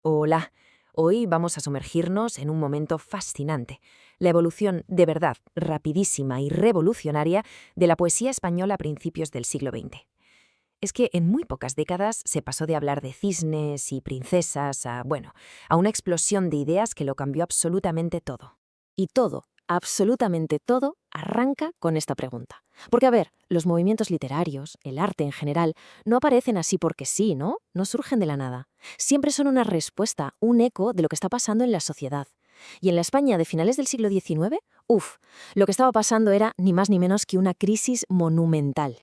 Hola, hoy vamos a sumergirnos en un momento fascinante, la evolución de verdad rapidísima y revolucionaria de la poesía española a principios del siglo XX. Es que en muy pocas décadas se pasó de hablar de cisnes y princesas a una explosión de ideas que lo cambió absolutamente todo. Y todo, absolutamente todo, arranca con esta pregunta. Porque, a ver, los movimientos literarios, el arte en general, no aparecen así porque sí, ¿no? No surgen de la nada. Siempre son una respuesta, un eco de lo que está pasando en la sociedad. Y en la España de finales del siglo XIX, lo que estaba pasando era ni más ni menos que una crisis monumental.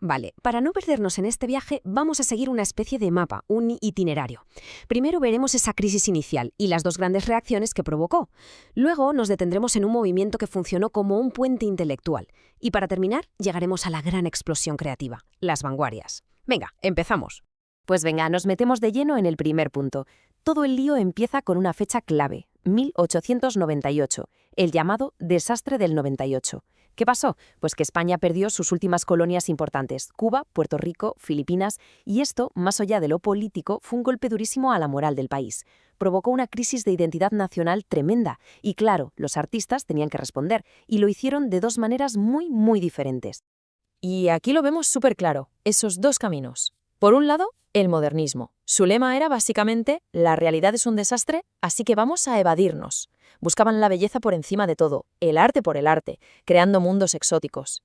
Vale, para no perdernos en este viaje, vamos a seguir una especie de mapa, un itinerario. Primero veremos esa crisis inicial y las dos grandes reacciones que provocó. Luego nos detendremos en un movimiento que funcionó como un puente intelectual. Y para terminar, llegaremos a la gran explosión creativa, las vanguardias. Venga, empezamos. Pues venga, nos metemos de lleno en el primer punto. Todo el lío empieza con una fecha clave, 1898, el llamado desastre del 98. ¿Qué pasó? Pues que España perdió sus últimas colonias importantes, Cuba, Puerto Rico, Filipinas, y esto, más allá de lo político, fue un golpe durísimo a la moral del país. Provocó una crisis de identidad nacional tremenda, y claro, los artistas tenían que responder, y lo hicieron de dos maneras muy diferentes. Y aquí lo vemos súper claro, esos dos caminos. Por un lado, el modernismo. Su lema era básicamente, la realidad es un desastre, así que vamos a evadirnos. Buscaban la belleza por encima de todo, el arte por el arte, creando mundos exóticos.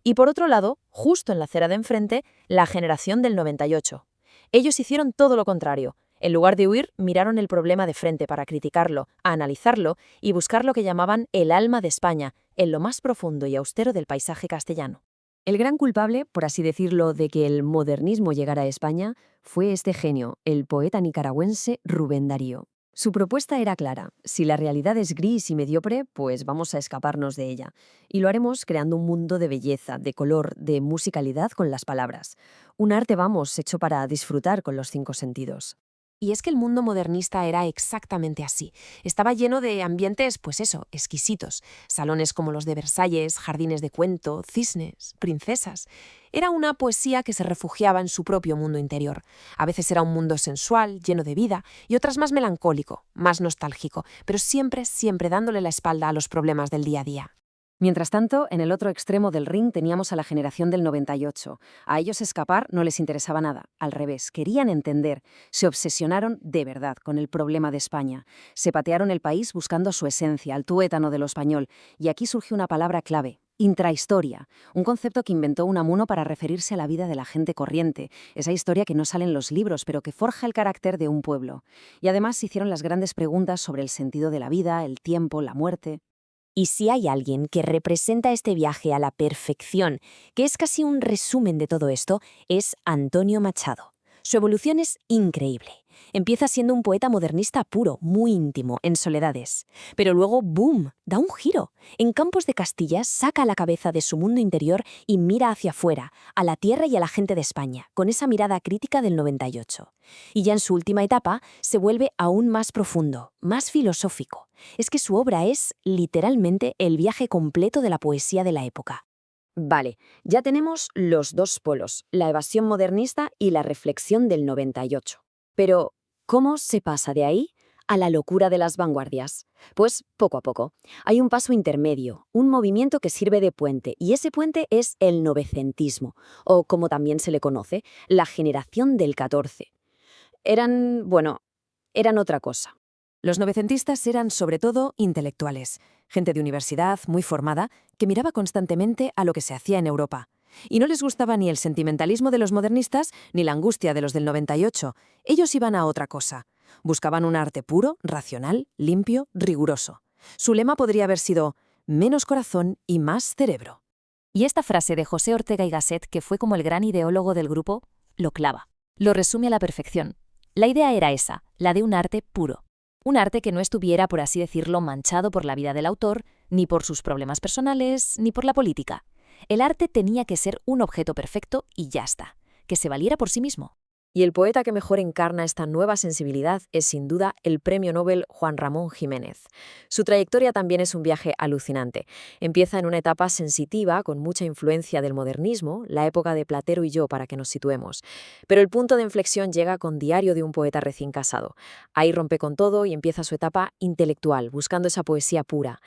Y por otro lado, justo en la acera de enfrente, la generación del 98. Ellos hicieron todo lo contrario. En lugar de huir, miraron el problema de frente para criticarlo, analizarlo y buscar lo que llamaban el alma de España, en lo más profundo y austero del paisaje castellano. El gran culpable, por así decirlo, de que el modernismo llegara a España fue este genio, el poeta nicaragüense Rubén Darío. Su propuesta era clara: si la realidad es gris y mediocre, pues vamos a escaparnos de ella. Y lo haremos creando un mundo de belleza, de color, de musicalidad con las palabras. Un arte, hecho para disfrutar con los cinco sentidos. Y es que el mundo modernista era exactamente así. Estaba lleno de ambientes, exquisitos. Salones como los de Versalles, jardines de cuento, cisnes, princesas. Era una poesía que se refugiaba en su propio mundo interior. A veces era un mundo sensual, lleno de vida, y otras más melancólico, más nostálgico, pero siempre dándole la espalda a los problemas del día a día. Mientras tanto, en el otro extremo del ring teníamos a la generación del 98. A ellos escapar no les interesaba nada. Al revés, querían entender. Se obsesionaron de verdad con el problema de España. Se patearon el país buscando su esencia, el tuétano de lo español. Y aquí surge una palabra clave: intrahistoria, un concepto que inventó Unamuno para referirse a la vida de la gente corriente, esa historia que no sale en los libros, pero que forja el carácter de un pueblo. Y además se hicieron las grandes preguntas sobre el sentido de la vida, el tiempo, la muerte. Y si hay alguien que representa este viaje a la perfección, que es casi un resumen de todo esto, es Antonio Machado. Su evolución es increíble. Empieza siendo un poeta modernista puro, muy íntimo, en soledades. Pero luego, ¡boom!, da un giro. En Campos de Castilla saca la cabeza de su mundo interior y mira hacia afuera, a la tierra y a la gente de España, con esa mirada crítica del 98. Y ya en su última etapa se vuelve aún más profundo, más filosófico. Es que su obra es, literalmente, el viaje completo de la poesía de la época. Vale, ya tenemos los dos polos, la evasión modernista y la reflexión del 98. Pero, ¿cómo se pasa de ahí a la locura de las vanguardias? Pues poco a poco. Hay un paso intermedio, un movimiento que sirve de puente, y ese puente es el novecentismo, o como también se le conoce, la generación del 14. Eran otra cosa. Los novecentistas eran sobre todo intelectuales, gente de universidad muy formada que miraba constantemente a lo que se hacía en Europa. Y no les gustaba ni el sentimentalismo de los modernistas ni la angustia de los del 98. Ellos iban a otra cosa. Buscaban un arte puro, racional, limpio, riguroso. Su lema podría haber sido menos corazón y más cerebro. Y esta frase de José Ortega y Gasset, que fue como el gran ideólogo del grupo, lo clava. Lo resume a la perfección. La idea era esa, la de un arte puro. Un arte que no estuviera, por así decirlo, manchado por la vida del autor, ni por sus problemas personales, ni por la política. El arte tenía que ser un objeto perfecto y ya está, que se valiera por sí mismo. Y el poeta que mejor encarna esta nueva sensibilidad es sin duda el Premio Nobel Juan Ramón Jiménez. Su trayectoria también es un viaje alucinante. Empieza en una etapa sensitiva con mucha influencia del modernismo, la época de Platero y yo para que nos situemos. Pero el punto de inflexión llega con Diario de un poeta recién casado. Ahí rompe con todo y empieza su etapa intelectual, buscando esa poesía pura.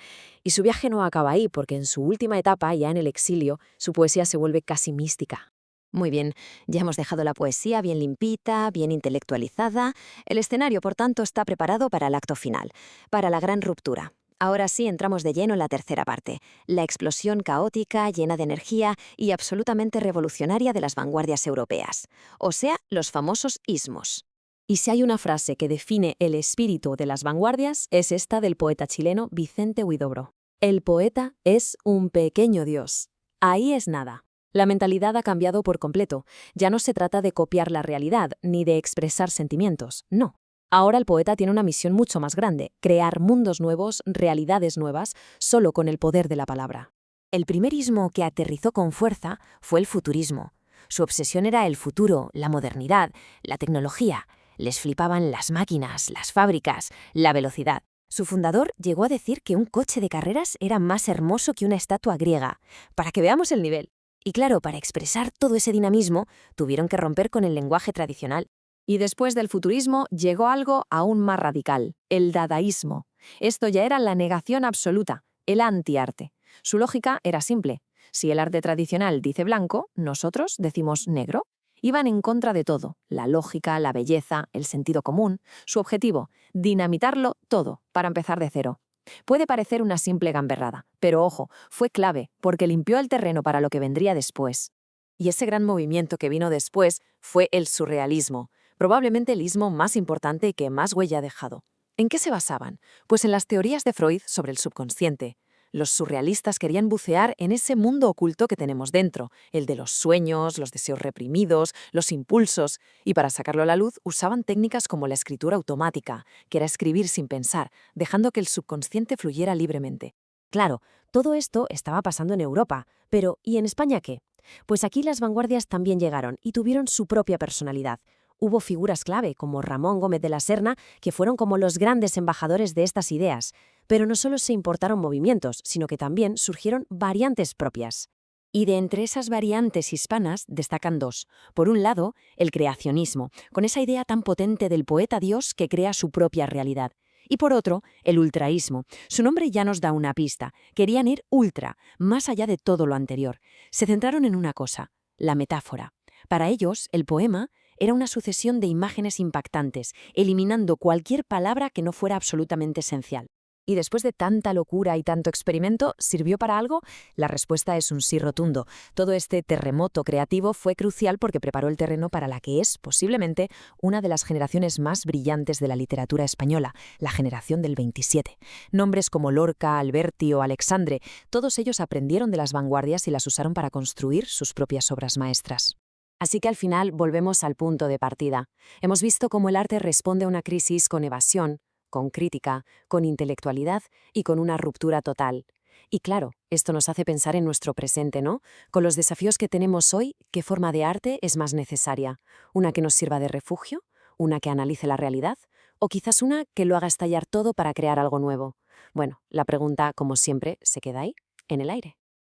Y su viaje no acaba ahí, porque en su última etapa, ya en el exilio, su poesía se vuelve casi mística. Muy bien, ya hemos dejado la poesía bien limpita, bien intelectualizada. El escenario, por tanto, está preparado para el acto final, para la gran ruptura. Ahora sí entramos de lleno en la tercera parte, la explosión caótica, llena de energía y absolutamente revolucionaria de las vanguardias europeas, o sea, los famosos ismos. Y si hay una frase que define el espíritu de las vanguardias, es esta del poeta chileno Vicente Huidobro. El poeta es un pequeño dios. Ahí es nada. La mentalidad ha cambiado por completo. Ya no se trata de copiar la realidad, ni de expresar sentimientos, no. Ahora el poeta tiene una misión mucho más grande, crear mundos nuevos, realidades nuevas, solo con el poder de la palabra. El primer ismo que aterrizó con fuerza fue el futurismo. Su obsesión era el futuro, la modernidad, la tecnología. Les flipaban las máquinas, las fábricas, la velocidad. Su fundador llegó a decir que un coche de carreras era más hermoso que una estatua griega, para que veamos el nivel. Y claro, para expresar todo ese dinamismo, tuvieron que romper con el lenguaje tradicional. Y después del futurismo llegó algo aún más radical, el dadaísmo. Esto ya era la negación absoluta, el antiarte. Su lógica era simple. Si el arte tradicional dice blanco, nosotros decimos negro. Iban en contra de todo, la lógica, la belleza, el sentido común. Su objetivo, dinamitarlo todo, para empezar de cero. Puede parecer una simple gamberrada, pero ojo, fue clave, porque limpió el terreno para lo que vendría después. Y ese gran movimiento que vino después fue el surrealismo, probablemente el ismo más importante y que más huella ha dejado. ¿En qué se basaban? Pues en las teorías de Freud sobre el subconsciente. Los surrealistas querían bucear en ese mundo oculto que tenemos dentro, el de los sueños, los deseos reprimidos, los impulsos, y para sacarlo a la luz usaban técnicas como la escritura automática, que era escribir sin pensar, dejando que el subconsciente fluyera libremente. Claro, todo esto estaba pasando en Europa, pero ¿y en España qué? Pues aquí las vanguardias también llegaron y tuvieron su propia personalidad. Hubo figuras clave, como Ramón Gómez de la Serna, que fueron como los grandes embajadores de estas ideas. Pero no solo se importaron movimientos, sino que también surgieron variantes propias. Y de entre esas variantes hispanas destacan dos. Por un lado, el creacionismo, con esa idea tan potente del poeta Dios que crea su propia realidad. Y por otro, el ultraísmo. Su nombre ya nos da una pista. Querían ir ultra, más allá de todo lo anterior. Se centraron en una cosa, la metáfora. Para ellos, el poema era una sucesión de imágenes impactantes, eliminando cualquier palabra que no fuera absolutamente esencial. ¿Y después de tanta locura y tanto experimento, sirvió para algo? La respuesta es un sí rotundo. Todo este terremoto creativo fue crucial porque preparó el terreno para la que es, posiblemente, una de las generaciones más brillantes de la literatura española, la generación del 27. Nombres como Lorca, Alberti o Alexandre, todos ellos aprendieron de las vanguardias y las usaron para construir sus propias obras maestras. Así que al final volvemos al punto de partida. Hemos visto cómo el arte responde a una crisis con evasión, con crítica, con intelectualidad y con una ruptura total. Y claro, esto nos hace pensar en nuestro presente, ¿no? Con los desafíos que tenemos hoy, ¿qué forma de arte es más necesaria? ¿Una que nos sirva de refugio? ¿Una que analice la realidad? ¿O quizás una que lo haga estallar todo para crear algo nuevo? Bueno, la pregunta, como siempre, se queda ahí, en el aire.